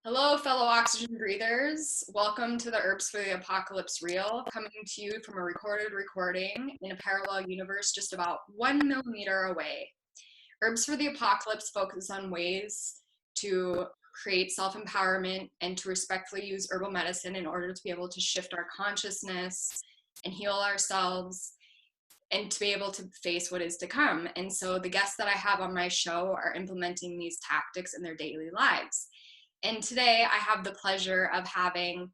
Hello, fellow oxygen breathers. Welcome to the Herbs for the Apocalypse Reel, coming to you from a recorded recording in a parallel universe just about 1 millimeter away. Herbs for the Apocalypse focus on ways to create self empowerment and to respectfully use herbal medicine in order to be able to shift our consciousness and heal ourselves and to be able to face what is to come. And so the guests that I have on my show are implementing these tactics in their daily lives. And today I have the pleasure of having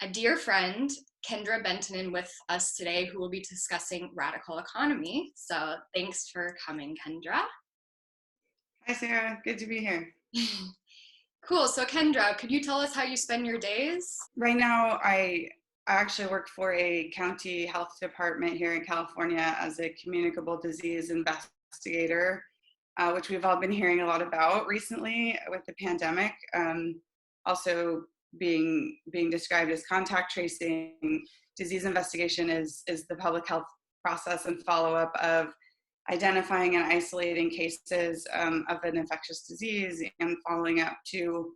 a dear friend, Kendra Benttinen, with us today, who will be discussing radical economy. So thanks for coming, Kendra. Hi, Sarah. Good to be here. Cool. So Kendra, could you tell us how you spend your days? Right now, I actually work for a county health department here in California as a communicable disease investigator, which we've all been hearing a lot about recently with the pandemic. Also being described as contact tracing. Disease investigation is the public health process and follow-up of identifying and isolating cases of an infectious disease and following up to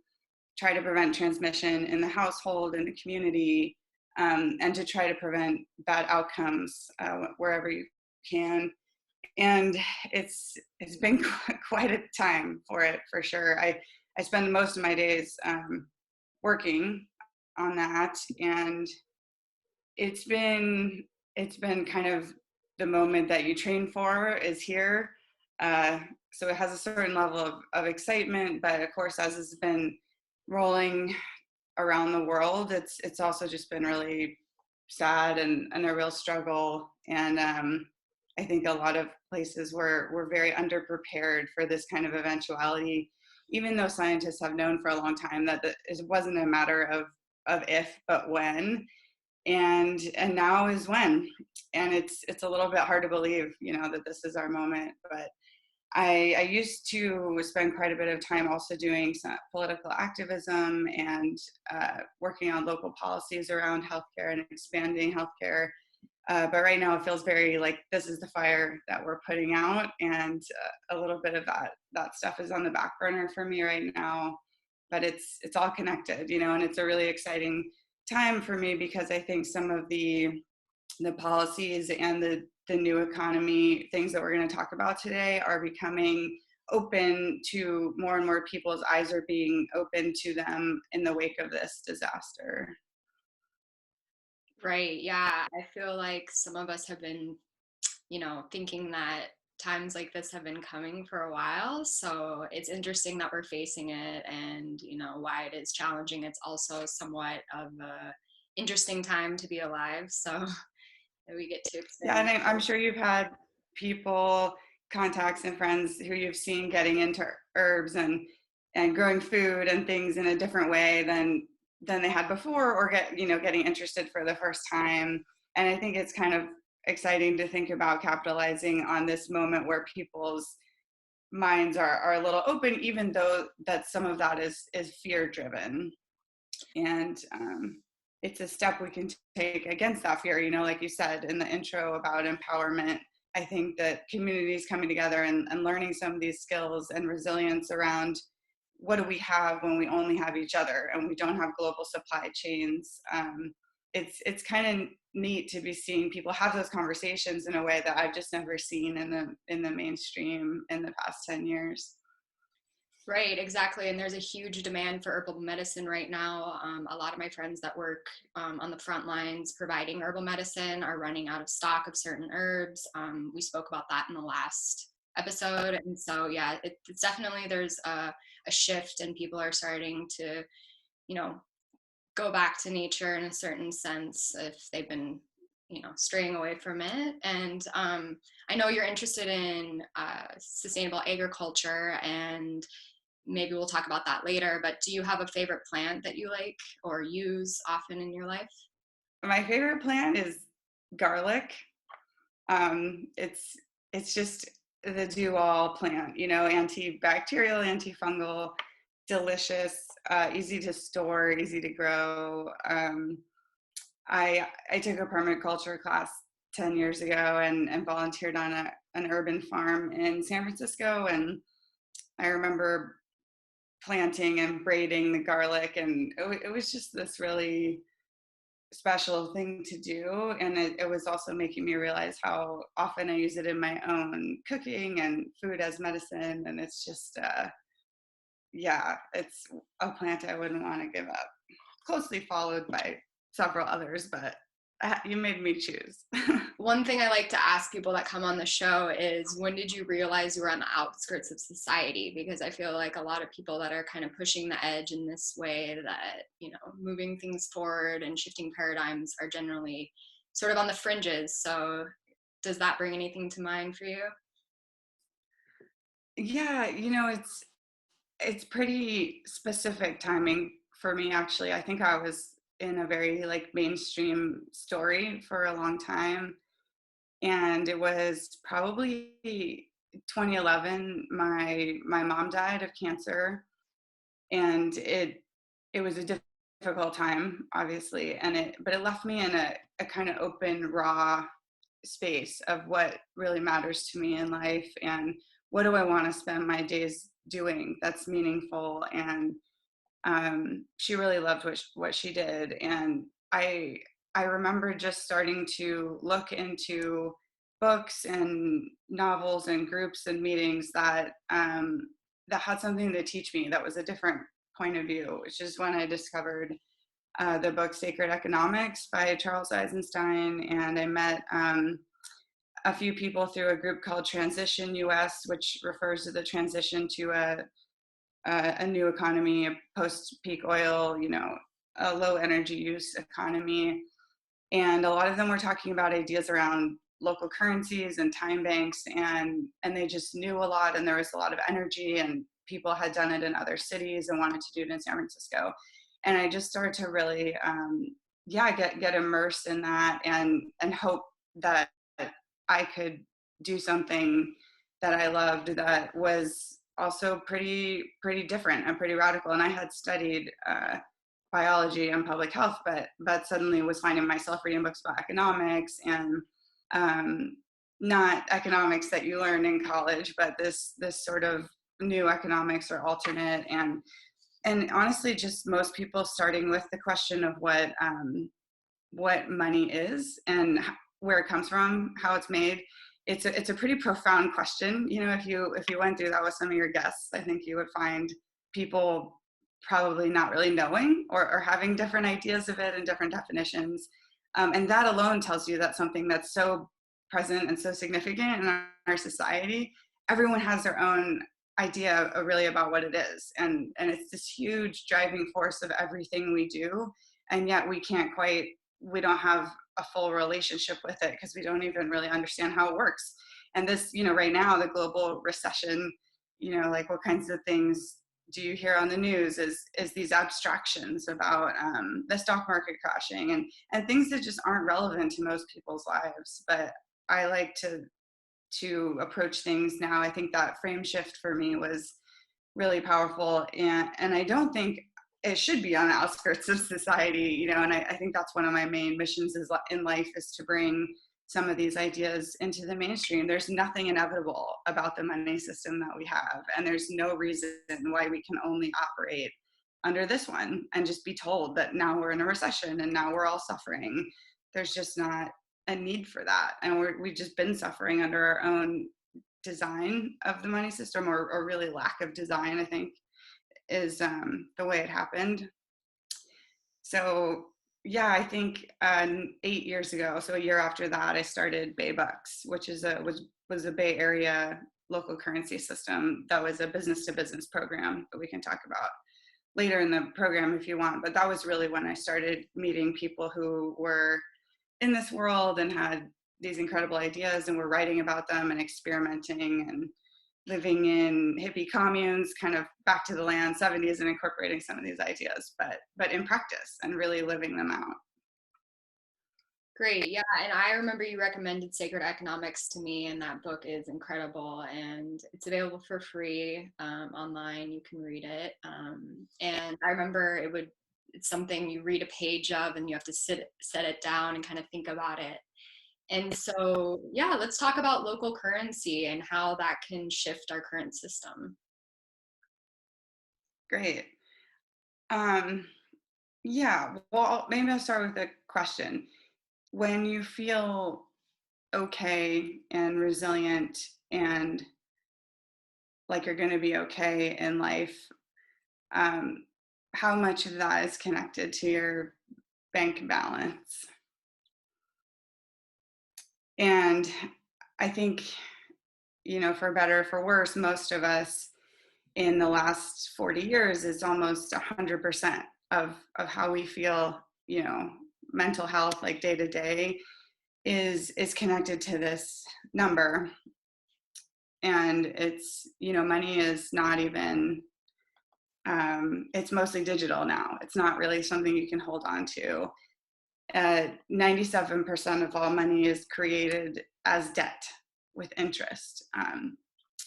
try to prevent transmission in the household, in the community, and to try to prevent bad outcomes wherever you can. And it's been quite a time for it, for sure. I spend most of my days working on that, and it's been kind of the moment that you train for is here. So it has a certain level of excitement, but of course, as it's been rolling around the world, it's also just been really sad and a real struggle. And I think a lot of places were very underprepared for this kind of eventuality, even though scientists have known for a long time that it wasn't a matter of if, but when. And now is when. And it's a little bit hard to believe, that this is our moment. But I used to spend quite a bit of time also doing some political activism and working on local policies around healthcare and expanding healthcare. But right now it feels very like this is the fire that we're putting out, and a little bit of that stuff is on the back burner for me right now. But it's all connected, and it's a really exciting time for me because I think some of the policies and the new economy things that we're going to talk about today are becoming open to more and more people's eyes are being open to them in the wake of this disaster. Right. Yeah. I feel like some of us have been, thinking that times like this have been coming for a while. So it's interesting that we're facing it and, why it is challenging. It's also somewhat of a interesting time to be alive. So that we get to Yeah, and experience. I'm sure you've had people, contacts and friends who you've seen getting into herbs and growing food and things in a different way than they had before, or getting interested for the first time. And I think it's kind of exciting to think about capitalizing on this moment where people's minds are a little open, even though that some of that is fear driven. And it's a step we can take against that fear, like you said in the intro about empowerment. I think that communities coming together and learning some of these skills and resilience around what do we have when we only have each other and we don't have global supply chains. It's kind of neat to be seeing people have those conversations in a way that I've just never seen in the mainstream in the past 10 years. Right, exactly. And there's a huge demand for herbal medicine right now. A lot of my friends that work on the front lines providing herbal medicine are running out of stock of certain herbs. We spoke about that in the last episode. And so, yeah, it's definitely there's a shift and people are starting to, go back to nature in a certain sense if they've been, straying away from it. And I know you're interested in sustainable agriculture and maybe we'll talk about that later, but do you have a favorite plant that you like or use often in your life? My favorite plant is garlic. It's just the do-all plant, antibacterial, antifungal, delicious, easy to store, easy to grow. I took a permaculture class 10 years ago and volunteered on an urban farm in San Francisco, and I remember planting and braiding the garlic, and it was just this really special thing to do. And it was also making me realize how often I use it in my own cooking and food as medicine. And it's just, yeah, it's a plant I wouldn't want to give up. Closely followed by several others, but you made me choose. One thing I like to ask people that come on the show is, when did you realize you were on the outskirts of society? Because I feel like a lot of people that are kind of pushing the edge in this way, that, you know, moving things forward and shifting paradigms, are generally sort of on the fringes. So does that bring anything to mind for you? Yeah, you know, it's pretty specific timing for me, actually. I think I was in a very like mainstream story for a long time, and it was probably 2011. My mom died of cancer, and it was a difficult time, obviously, and it left me in a kind of open, raw space of what really matters to me in life, and what do I want to spend my days doing that's meaningful. And she really loved what she did, and I remember just starting to look into books and novels and groups and meetings that had something to teach me that was a different point of view, which is when I discovered the book Sacred Economics by Charles Eisenstein. And I met a few people through a group called Transition US, which refers to the transition to a new economy, a post-peak oil, you know, a low energy use economy. And a lot of them were talking about ideas around local currencies and time banks, and they just knew a lot, and there was a lot of energy, and people had done it in other cities and wanted to do it in San Francisco. And I just started to really, yeah, get immersed in that, and hope that I could do something that I loved that was also pretty different and pretty radical. And I had studied biology and public health, but suddenly was finding myself reading books about economics, and um, not economics that you learn in college, but this sort of new economics or alternate. And honestly, just most people starting with the question of what money is and where it comes from, how it's made. It's a pretty profound question. You know, if you went through that with some of your guests, I think you would find people probably not really knowing, or having different ideas of it and different definitions. And that alone tells you that something that's so present and so significant in our society, everyone has their own idea really about what it is. And it's this huge driving force of everything we do. And yet we don't have a full relationship with it, because we don't even really understand how it works. And this, you know, right now, the global recession, you know, like what kinds of things do you hear on the news is these abstractions about the stock market crashing, and things that just aren't relevant to most people's lives. But I like to approach things now. I think that frame shift for me was really powerful, and I don't think it should be on the outskirts of society, you know. And I think that's one of my main missions in life, is to bring some of these ideas into the mainstream. There's nothing inevitable about the money system that we have, and there's no reason why we can only operate under this one and just be told that now we're in a recession and now we're all suffering. There's just not a need for that, and we've just been suffering under our own design of the money system, or really lack of design, I think, is the way it happened. So yeah, I think 8 years ago, so a year after that, I started Bay Bucks, which was a Bay Area local currency system that was a business to business program that we can talk about later in the program if you want. But that was really when I started meeting people who were in this world and had these incredible ideas, and were writing about them and experimenting and living in hippie communes, kind of back to the land 70s, and incorporating some of these ideas, but in practice and really living them out. Great. Yeah. And I remember you recommended Sacred Economics to me, and that book is incredible, and it's available for free online. You can read it. And I remember it's something you read a page of, and you have to set it down and kind of think about it. And so, yeah, let's talk about local currency and how that can shift our current system. Great. Um, yeah, well, maybe I'll start with a question. When you feel okay and resilient and like you're going to be okay in life, um, how much of that is connected to your bank balance? And I think, for better or for worse, most of us in the last 40 years is almost 100% of how we feel, mental health, like day to day, is connected to this number. And it's, money is not even, it's mostly digital now. It's not really something you can hold on to. 97% of all money is created as debt with interest,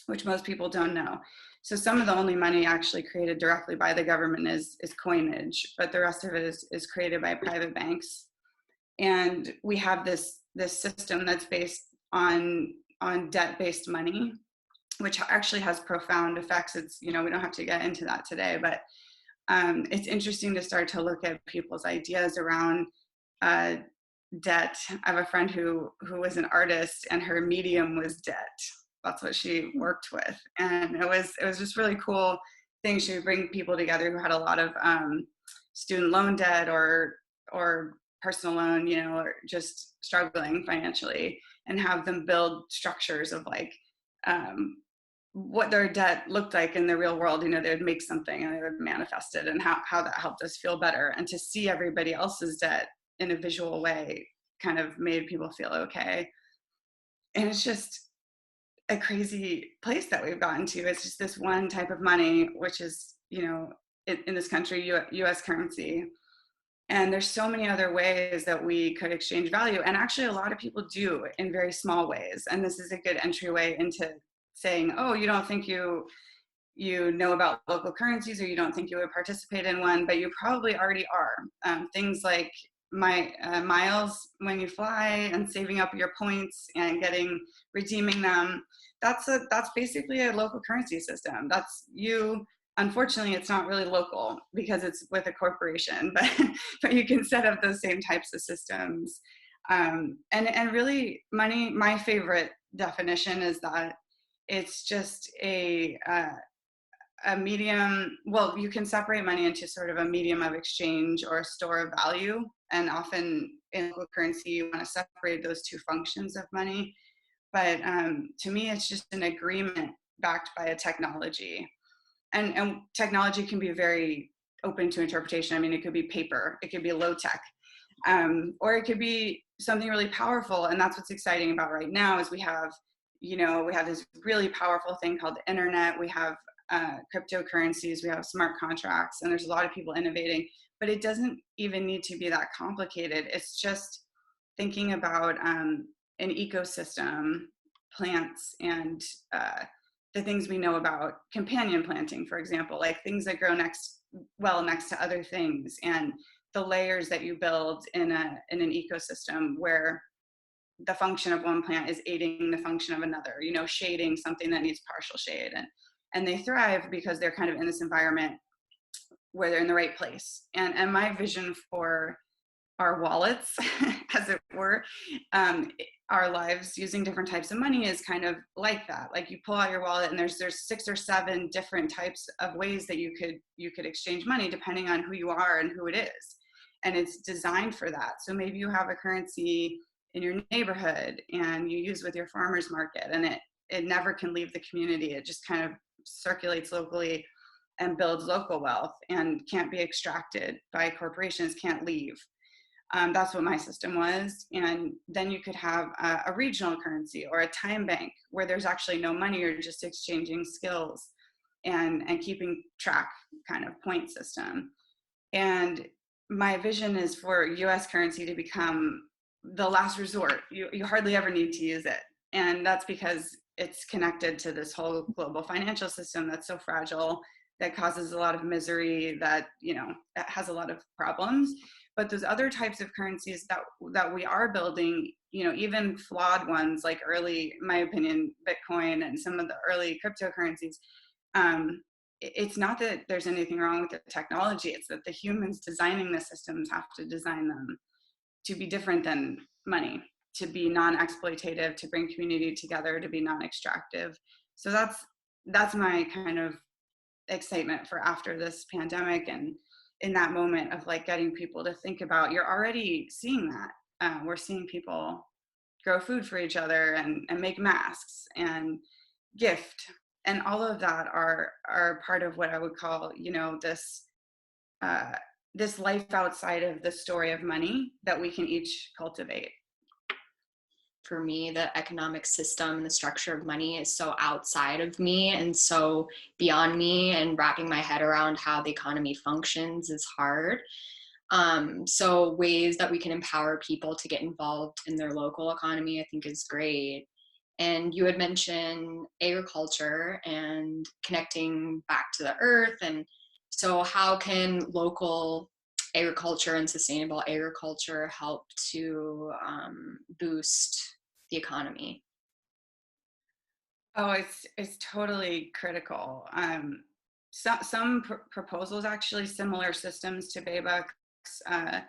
which most people don't know. So some of the only money actually created directly by the government is coinage, but the rest of it is created by private banks. And we have this system that's based on debt-based money, which actually has profound effects. It's, we don't have to get into that today, but it's interesting to start to look at people's ideas around debt. I have a friend who was an artist, and her medium was debt. That's what she worked with, and it was just really cool thing. She would bring people together who had a lot of student loan debt or personal loan, or just struggling financially, and have them build structures of like what their debt looked like in the real world. They would make something and they would manifest it, and how that helped us feel better. And to see everybody else's debt in a visual way kind of made people feel okay. And it's just a crazy place that we've gotten to. It's just this one type of money, which is, in this country, US currency. And there's so many other ways that we could exchange value. And actually, a lot of people do in very small ways. And this is a good entryway into saying, oh, you don't think you know about local currencies, or you don't think you would participate in one, but you probably already are. Things like miles when you fly, and saving up your points and redeeming them. That's basically a local currency system. That's you. Unfortunately, it's not really local because it's with a corporation, but you can set up those same types of systems. And really, money. My favorite definition is that it's just a medium. Well, you can separate money into sort of a medium of exchange or a store of value. And often in local currency, you want to separate those two functions of money. But to me, it's just an agreement backed by a technology. And technology can be very open to interpretation. I mean, it could be paper, it could be low tech, or it could be something really powerful. And that's what's exciting about right now is we have this really powerful thing called the internet. We have cryptocurrencies, we have smart contracts, and there's a lot of people innovating, but it doesn't even need to be that complicated. It's just thinking about an ecosystem, plants, and the things we know about companion planting, for example, like things that grow next to other things, and the layers that you build in an ecosystem where the function of one plant is aiding the function of another, shading something that needs partial shade. And they thrive because they're kind of in this environment where they're in the right place. And my vision for our wallets, as it were, our lives using different types of money is kind of like that. Like you pull out your wallet and there's 6 or 7 different types of ways that you could exchange money depending on who you are and who it is. And it's designed for that. So maybe you have a currency in your neighborhood and you use with your farmer's market, and it never can leave the community. It just kind of circulates locally and builds local wealth and can't be extracted by corporations, can't leave. That's what my system was. And then you could have a regional currency or a time bank where there's actually no money, you're just exchanging skills and keeping track, kind of point system. And my vision is for US currency to become the last resort. You hardly ever need to use it. And that's because it's connected to this whole global financial system that's so fragile, that causes a lot of misery, that that has a lot of problems. But those other types of currencies that we are building, even flawed ones like early, in my opinion, Bitcoin and some of the early cryptocurrencies, it's not that there's anything wrong with the technology, it's that the humans designing the systems have to design them to be different than money, to be non-exploitative, to bring community together, to be non-extractive. So that's my kind of excitement for after this pandemic, and in that moment of like getting people to think about, you're already seeing that. We're seeing people grow food for each other and make masks and gift, and all of that are part of what I would call, uh, this life outside of the story of money that we can each cultivate. For me, the economic system and the structure of money is so outside of me and so beyond me, and wrapping my head around how the economy functions is hard. So ways that we can empower people to get involved in their local economy, I think, is great. And you had mentioned agriculture and connecting back to the earth. And so how can local agriculture and sustainable agriculture help to boost the economy? Oh, it's totally critical. Some proposals, actually similar systems to Baybucks, uh,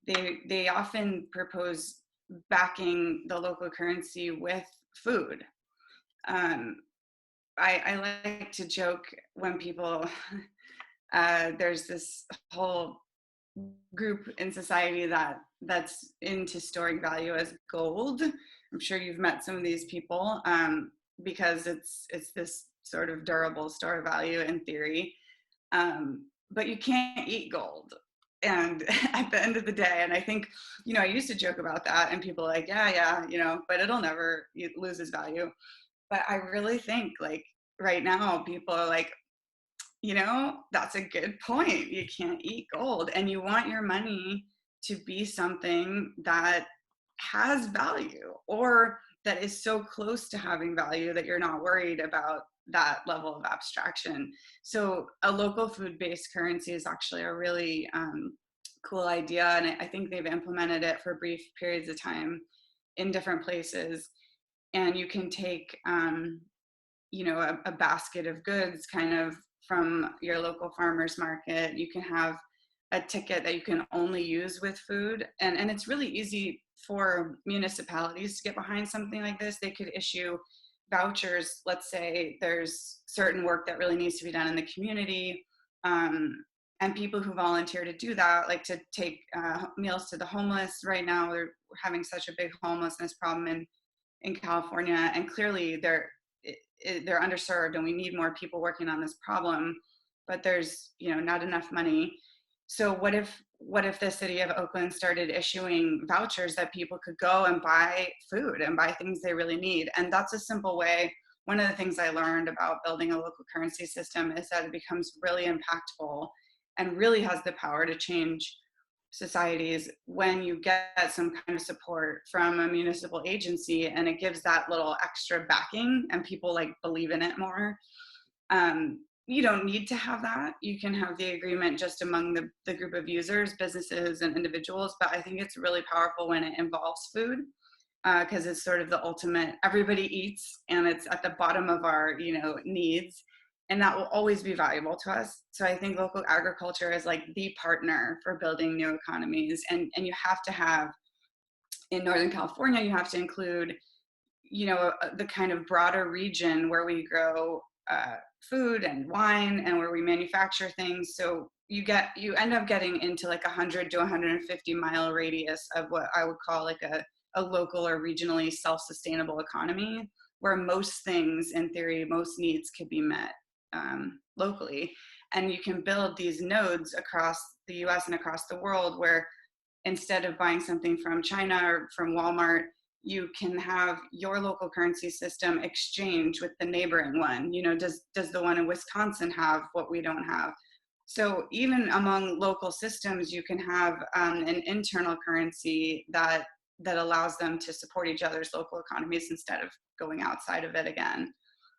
they often propose backing the local currency with food. Um, I like to joke when people there's this whole group in society that's into storing value as gold. I'm sure you've met some of these people, because it's this sort of durable store of value in theory. But you can't eat gold. And at the end of the day, and I think, I used to joke about that, and people are like, yeah, but it'll never, it loses value. But I really think, like, right now, people are like, that's a good point. You can't eat gold, and you want your money to be something that has value, or that is so close to having value that you're not worried about that level of abstraction. So a local food-based currency is actually a really cool idea, and I think they've implemented it for brief periods of time in different places. And you can take a basket of goods kind of from your local farmer's market. You can have a ticket that you can only use with food. And it's really easy for municipalities to get behind something like this. They could issue vouchers. Let's say there's certain work that really needs to be done in the community. And people who volunteer to do that, like to take meals to the homeless. Right now, we're having such a big homelessness problem in California, and clearly they're underserved, and we need more people working on this problem, but there's not enough money. So what if the city of Oakland started issuing vouchers that people could go and buy food and buy things they really need? And that's a simple way. One of the things I learned about building a local currency system is that it becomes really impactful and really has the power to change societies when you get some kind of support from a municipal agency, and it gives that little extra backing, and people like believe in it more. You don't need to have that. You can have the agreement just among the group of users, businesses and individuals, but I think it's really powerful when it involves food, because it's sort of the ultimate, everybody eats, and it's at the bottom of our needs, and that will always be valuable to us. So I think local agriculture is like the partner for building new economies. And you have to have, in Northern California, you have to include, the kind of broader region where we grow food and wine, and where we manufacture things. So you end up getting into like 100 to 150 mile radius of what I would call like a local or regionally self-sustainable economy, where most things, in theory, most needs could be met locally. And you can build these nodes across the US and across the world, where instead of buying something from China or from Walmart, you can have your local currency system exchange with the neighboring one. Does the one in Wisconsin have what we don't have? So even among local systems, you can have an internal currency that allows them to support each other's local economies instead of going outside of it again.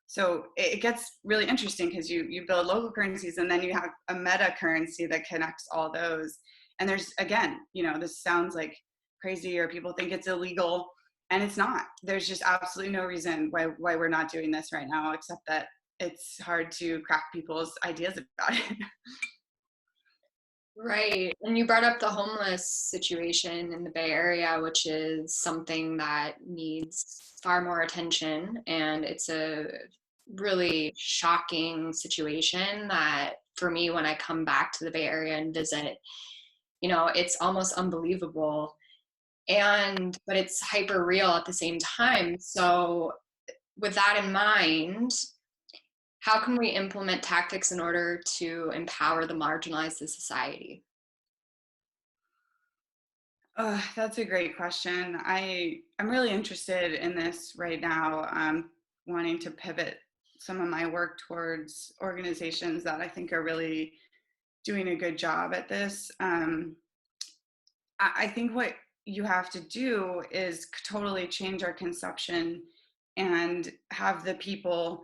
So it gets really interesting, because you build local currencies, and then you have a meta currency that connects all those. And there's, again, this sounds like crazy, or people think it's illegal, and it's not. There's just absolutely no reason why we're not doing this right now, except that it's hard to crack people's ideas about it. Right. And you brought up the homeless situation in the Bay Area, which is something that needs far more attention. And it's a really shocking situation that for me, when I come back to the Bay Area and visit, it's almost unbelievable. But it's hyper real at the same time. So, with that in mind, how can we implement tactics in order to empower the marginalized in society? That's a great question. I'm really interested in this right now, wanting to pivot some of my work towards organizations that I think are really doing a good job at this. I think what you have to do is totally change our conception and have the people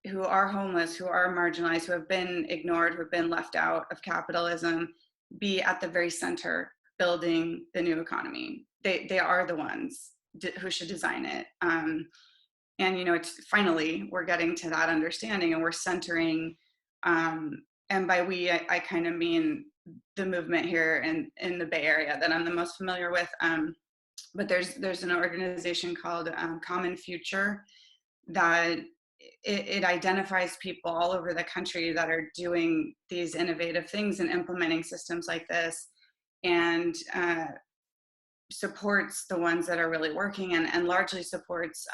who are homeless, who are marginalized, who have been ignored, who have been left out of capitalism, be at the very center building the new economy. They are the ones who should design it. And it's finally we're getting to that understanding, and we're centering. And by we, I kind of mean the movement here in the Bay Area that I'm the most familiar with. But there's an organization called Common Future that it identifies people all over the country that are doing these innovative things and implementing systems like this, and supports the ones that are really working, and largely supports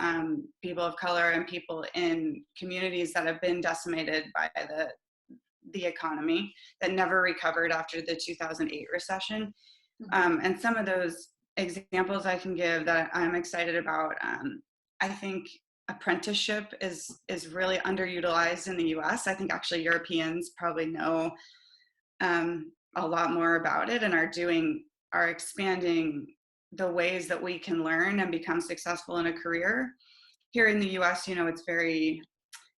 people of color and people in communities that have been decimated by the economy, that never recovered after the 2008 recession. And some of those examples I can give that I'm excited about, I think apprenticeship is really underutilized in the US. I think actually Europeans probably know a lot more about it and are expanding the ways that we can learn and become successful in a career. Here in the US, it's very,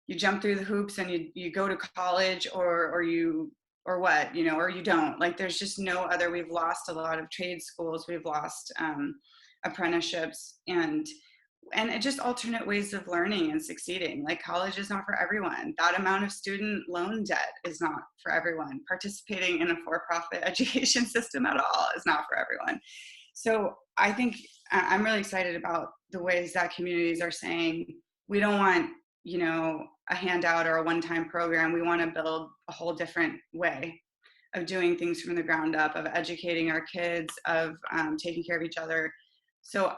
you jump through the hoops and you go to college or you don't. Like, there's just no other. We've lost a lot of trade schools. We've lost apprenticeships and just alternate ways of learning and succeeding. Like, college is not for everyone. That amount of student loan debt is not for everyone. Participating in a for-profit education system at all is not for everyone. So I think I'm really excited about the ways that communities are saying, we don't want, a handout or a one-time program. We want to build a whole different way of doing things from the ground up, of educating our kids, of taking care of each other. So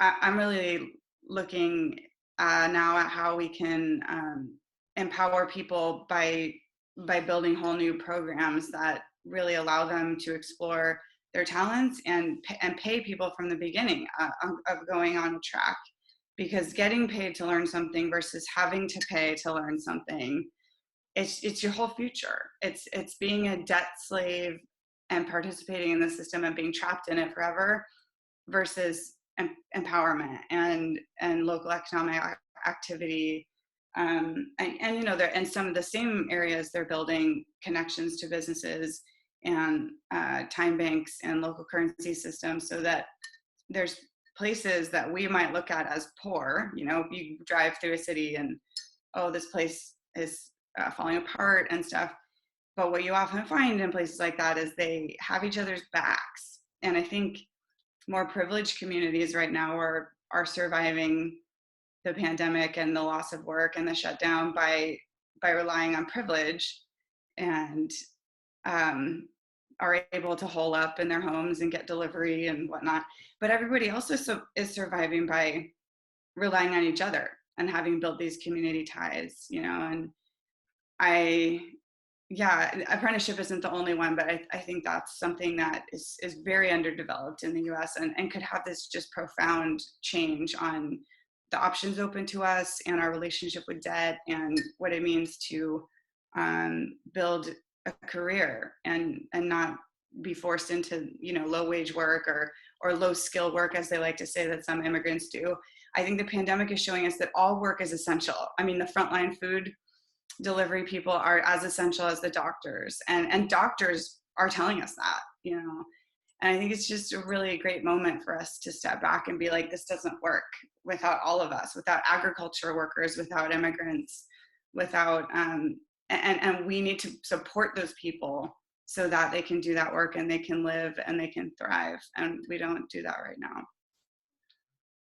I'm really looking now at how we can empower people by building whole new programs that really allow them to explore their talents and pay people from the beginning of going on a track. Because getting paid to learn something versus having to pay to learn something, it's your whole future. It's being a debt slave and participating in the system and being trapped in it forever, versus empowerment and local economic activity. And they're in some of the same areas. They're building connections to businesses and time banks and local currency systems, so that there's places that we might look at as poor. You drive through a city and, oh, this place is falling apart and stuff. But what you often find in places like that is they have each other's backs. And I think more privileged communities right now are surviving the pandemic and the loss of work and the shutdown by relying on privilege, and are able to hole up in their homes and get delivery and whatnot. But everybody else is surviving by relying on each other and having built these community ties, and apprenticeship isn't the only one, but I think that's something that is very underdeveloped in the US and could have this just profound change on the options open to us and our relationship with debt and what it means to build a career and not be forced into low wage work or low skill work, as they like to say that some immigrants do. I think the pandemic is showing us that all work is essential. I mean, the frontline food delivery people are as essential as the doctors, and doctors are telling us that, and I think it's just a really great moment for us to step back and be like, this doesn't work without all of us, without agriculture workers, without immigrants, without, and we need to support those people so that they can do that work and they can live and they can thrive. And we don't do that right now.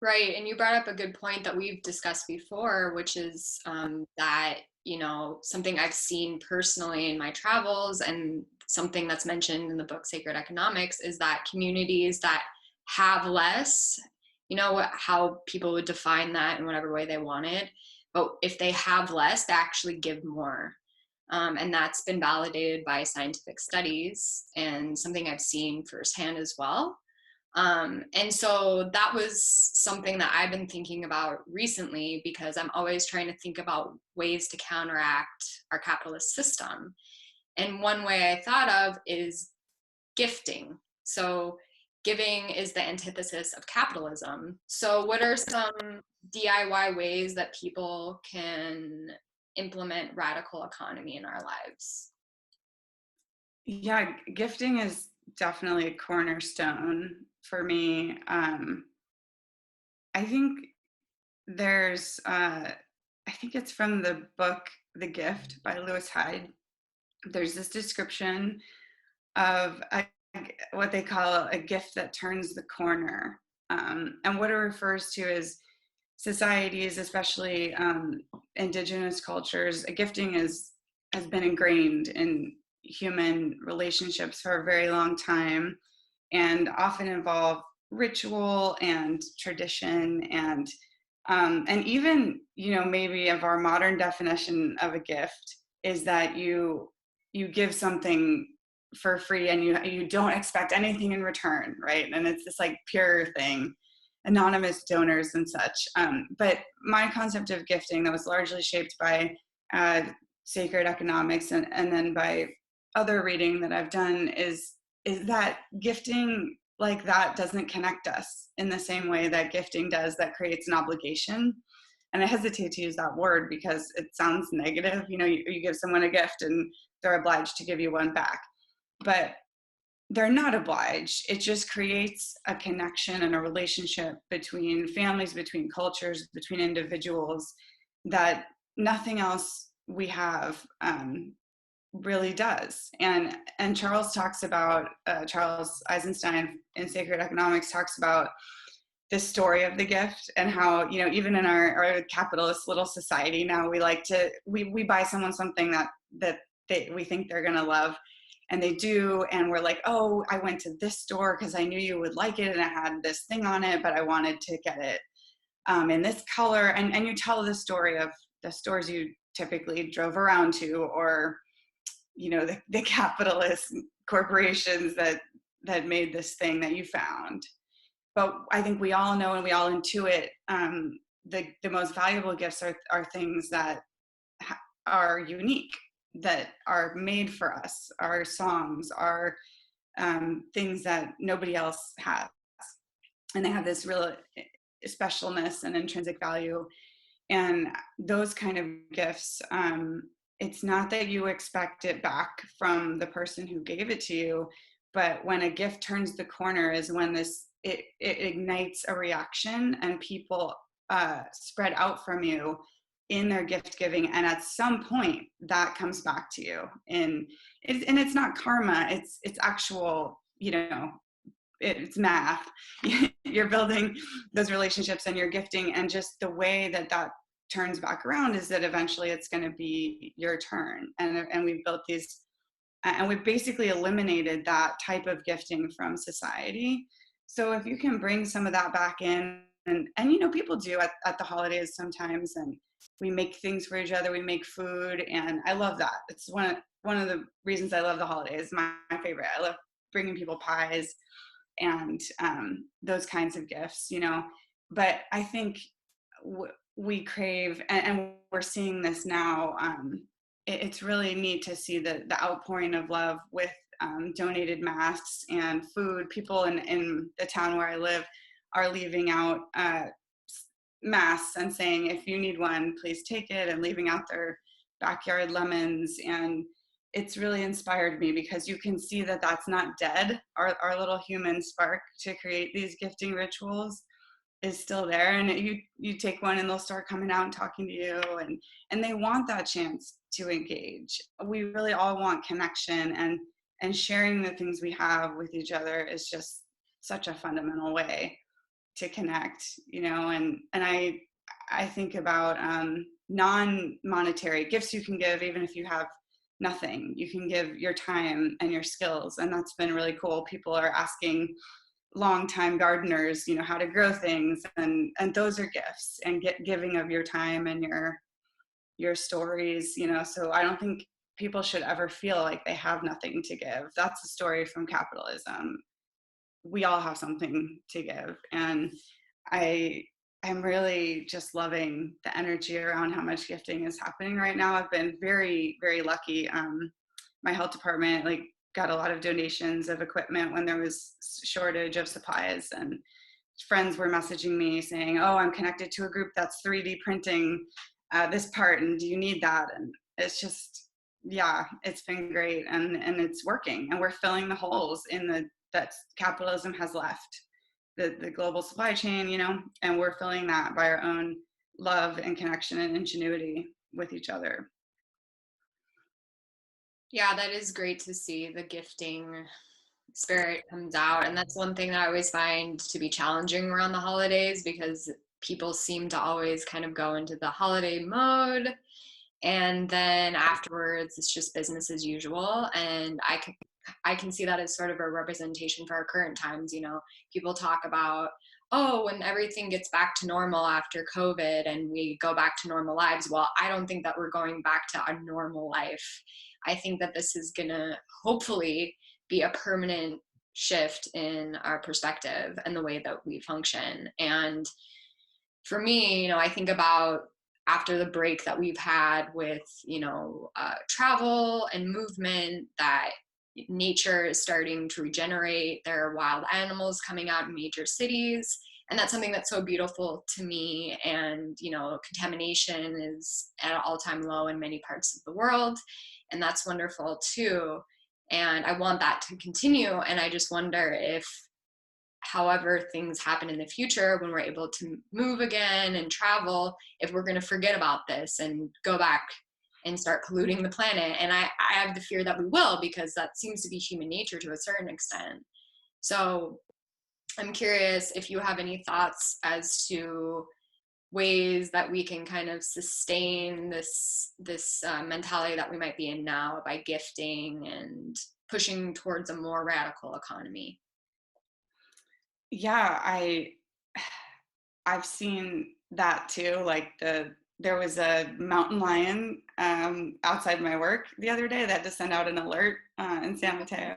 Right. And you brought up a good point that we've discussed before, which is that, something I've seen personally in my travels and something that's mentioned in the book Sacred Economics is that communities that have less, how people would define that in whatever way they wanted. But if they have less, they actually give more. And that's been validated by scientific studies and something I've seen firsthand as well. And so that was something that I've been thinking about recently because I'm always trying to think about ways to counteract our capitalist system. And one way I thought of is gifting. So giving is the antithesis of capitalism. So what are some DIY ways that people can implement radical economy in our lives? Yeah, gifting is definitely a cornerstone for me. I think there's, I think it's from the book The Gift by Lewis Hyde. There's this description of what they call a gift that turns the corner. And what it refers to is societies, especially indigenous cultures. Gifting has been ingrained in human relationships for a very long time and often involve ritual and tradition and even maybe of our modern definition of a gift is that you give something for free and you don't expect anything in return, right? And it's this like pure thing, anonymous donors and such. But my concept of gifting that was largely shaped by sacred economics and then by other reading that I've done is that gifting like that doesn't connect us in the same way that gifting does, that creates an obligation. And I hesitate to use that word because it sounds negative. You give someone a gift and they're obliged to give you one back. But they're not obliged. It just creates a connection and a relationship between families, between cultures, between individuals that nothing else we have really does. And Charles talks about, Charles Eisenstein in Sacred Economics talks about the story of the gift and how, even in our capitalist little society now, we like to, we buy someone something that we think they're going to love. And they do, and we're like, oh, I went to this store because I knew you would like it, and it had this thing on it, but I wanted to get it in this color. And you tell the story of the stores you typically drove around to, or the capitalist corporations that made this thing that you found. But I think we all know and we all intuit the most valuable gifts are things that are unique, that are made for us, our songs, our things that nobody else has. And they have this real specialness and intrinsic value. And those kind of gifts, it's not that you expect it back from the person who gave it to you, but when a gift turns the corner is when it ignites a reaction and people spread out from you in their gift giving, and at some point that comes back to you. And it's not karma, it's actual, it's math. You're building those relationships and you're gifting, and just the way that turns back around is that eventually it's going to be your turn. And we've built these, and we've basically eliminated that type of gifting from society. So if you can bring some of that back in, and people do at the holidays sometimes, and we make things for each other, we make food, and I love that. It's one of the reasons I love the holidays. My favorite. I love bringing people pies and those kinds of gifts, but I think we crave, and we're seeing this now. It's really neat to see the outpouring of love with donated masks and food. People in the town where I live are leaving out masks and saying, if you need one, please take it, and leaving out their backyard lemons. And it's really inspired me because you can see that that's not dead, our little human spark to create these gifting rituals. is still there, and you take one and they'll start coming out and talking to you, and they want that chance to engage. We really all want connection, and sharing the things we have with each other is just such a fundamental way to connect, and I think about non-monetary gifts you can give. Even if you have nothing, you can give your time and your skills, and that's been really cool. People are asking longtime gardeners, how to grow things, and those are gifts, and giving of your time and your stories, so I don't think people should ever feel like they have nothing to give. That's a story from capitalism. We all have something to give, and I'm really just loving the energy around how much gifting is happening right now. I've been very, very lucky. My health department got a lot of donations of equipment when there was shortage of supplies, and friends were messaging me saying, oh, I'm connected to a group that's 3D printing this part, and do you need that? And it's just, yeah, it's been great, and it's working, and we're filling the holes that capitalism has left, the global supply chain, and we're filling that by our own love and connection and ingenuity with each other. Yeah, that is great to see the gifting spirit comes out. And that's one thing that I always find to be challenging around the holidays, because people seem to always kind of go into the holiday mode, and then afterwards it's just business as usual. And I can see that as sort of a representation for our current times. People talk about, oh, when everything gets back to normal after COVID and we go back to normal lives. Well, I don't think that we're going back to a normal life. I think that this is going to hopefully be a permanent shift in our perspective and the way that we function. And for me, I think about after the break that we've had with, travel and movement, that nature is starting to regenerate. There are wild animals coming out in major cities. And that's something that's so beautiful to me. And, contamination is at an all-time low in many parts of the world. And that's wonderful too. And I want that to continue. And I just wonder if, however things happen in the future, when we're able to move again and travel, if we're going to forget about this and go back and start polluting the planet. And I have the fear that we will, because that seems to be human nature to a certain extent. So I'm curious if you have any thoughts as to ways that we can kind of sustain this mentality that we might be in now by gifting and pushing towards a more radical economy. Yeah, I've seen that too. There was a mountain lion outside my work the other day that had to send out an alert in San Mateo,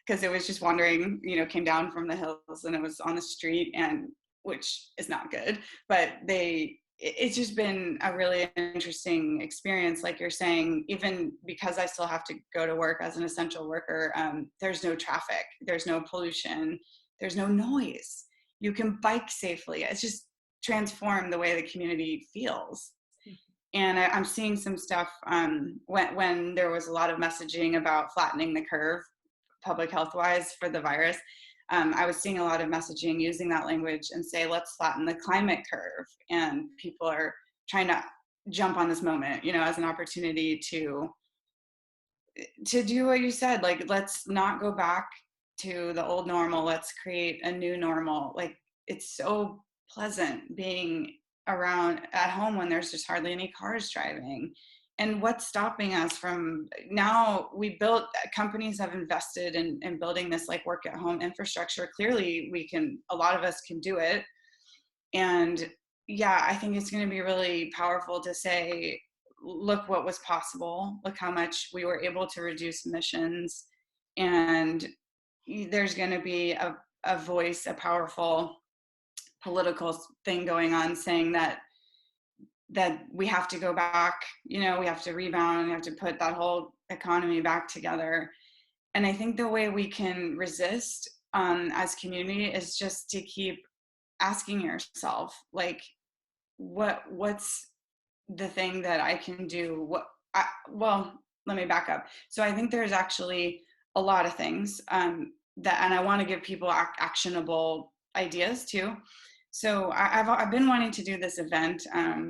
because it was just wandering, came down from the hills, and it was on the street, and which is not good. But it's just been a really interesting experience, like you're saying. Even because I still have to go to work as an essential worker, there's no traffic, there's no pollution, there's no noise. You can bike safely. It's just transformed the way the community feels. And I'm seeing some stuff when there was a lot of messaging about flattening the curve, public health wise, for the virus. I was seeing a lot of messaging using that language and say, let's flatten the climate curve. And people are trying to jump on this moment, as an opportunity to do what you said. Let's not go back to the old normal. Let's create a new normal. It's so pleasant being around at home when there's just hardly any cars driving. And what's stopping us from now? Companies have invested in building this work at home infrastructure. Clearly a lot of us can do it. And yeah, I think it's going to be really powerful to say, look what was possible, look how much we were able to reduce emissions. And there's going to be a voice, a powerful political thing going on, saying that we have to go back, we have to rebound, we have to put that whole economy back together. And I think the way we can resist as community is just to keep asking yourself, what's the thing that I can do? Well, let me back up. So I think there's actually a lot of things and I want to give people actionable ideas too. So I've been wanting to do this event. I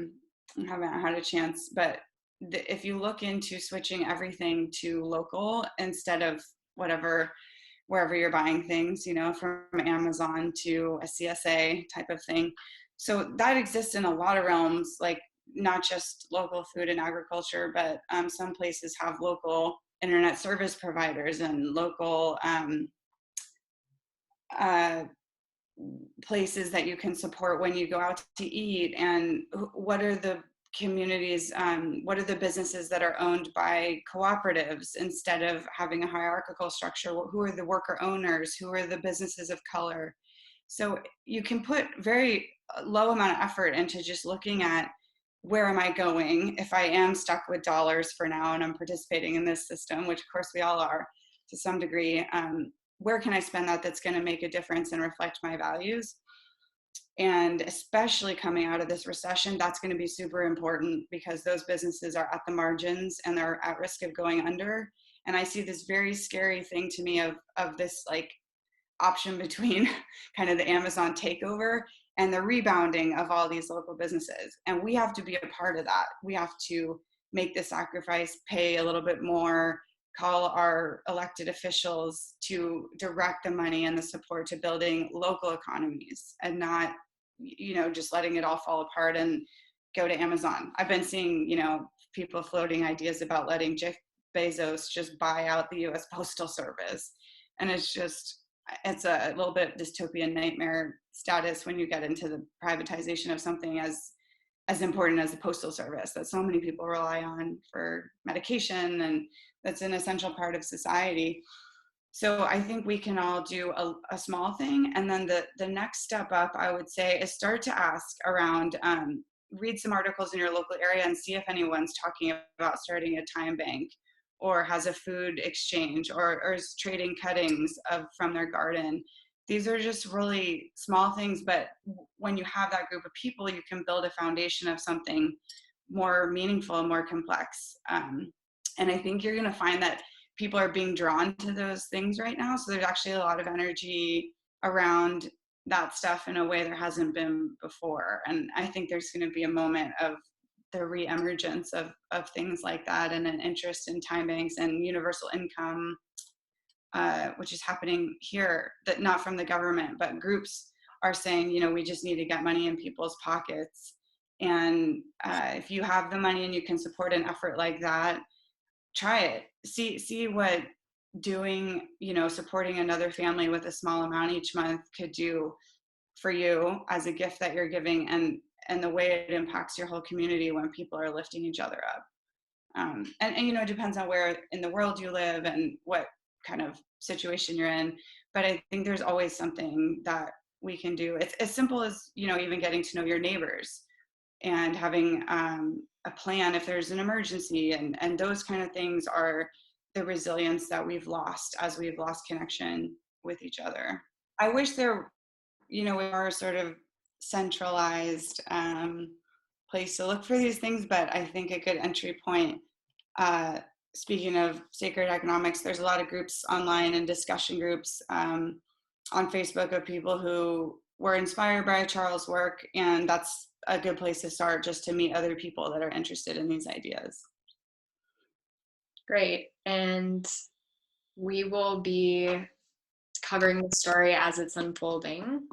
haven't had a chance, but if you look into switching everything to local instead of wherever you're buying things, from Amazon to a CSA type of thing. So that exists in a lot of realms, like not just local food and agriculture, but some places have local internet service providers and local places that you can support when you go out to eat. And what are the communities, what are the businesses that are owned by cooperatives instead of having a hierarchical structure? Who are the worker owners? Who are the businesses of color? So you can put very low amount of effort into just looking at, where am I going if I am stuck with dollars for now and I'm participating in this system, which of course we all are to some degree. Where can I spend that's going to make a difference and reflect my values? And especially coming out of this recession, that's going to be super important, because those businesses are at the margins and they're at risk of going under. And I see this very scary thing to me of this like option between kind of the Amazon takeover and the rebounding of all these local businesses. And we have to be a part of that. We have to make the sacrifice, pay a little bit more, call our elected officials to direct the money and the support to building local economies, and not, just letting it all fall apart and go to Amazon. I've been seeing, people floating ideas about letting Jeff Bezos just buy out the US Postal Service. And it's a little bit dystopian nightmare status when you get into the privatization of something as important as the postal service that so many people rely on for medication, and that's an essential part of society. So I think we can all do a small thing. And then the next step up, I would say, is start to ask around, read some articles in your local area and see if anyone's talking about starting a time bank, or has a food exchange, or is trading cuttings from their garden. These are just really small things, but when you have that group of people, you can build a foundation of something more meaningful, more complex. And I think you're going to find that people are being drawn to those things right now. So there's actually a lot of energy around that stuff in a way there hasn't been before. And I think there's going to be a moment of the re-emergence of things like that, and an interest in time banks and universal income, which is happening here, that not from the government, but groups are saying, we just need to get money in people's pockets. And if you have the money and you can support an effort like that, try it. See what doing, supporting another family with a small amount each month could do for you as a gift that you're giving, and the way it impacts your whole community when people are lifting each other up. And it depends on where in the world you live and what kind of situation you're in. But I think there's always something that we can do. It's as simple as, even getting to know your neighbors and having a plan if there's an emergency, and those kind of things are the resilience that we've lost as we've lost connection with each other. I wish there, we are sort of centralized place to look for these things, but I think a good entry point, speaking of sacred economics, there's a lot of groups online and discussion groups on Facebook of people who were inspired by Charles' work, and that's a good place to start, just to meet other people that are interested in these ideas. Great. And we will be covering the story as it's unfolding.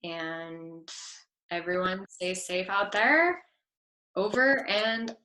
And everyone stay safe out there. Over and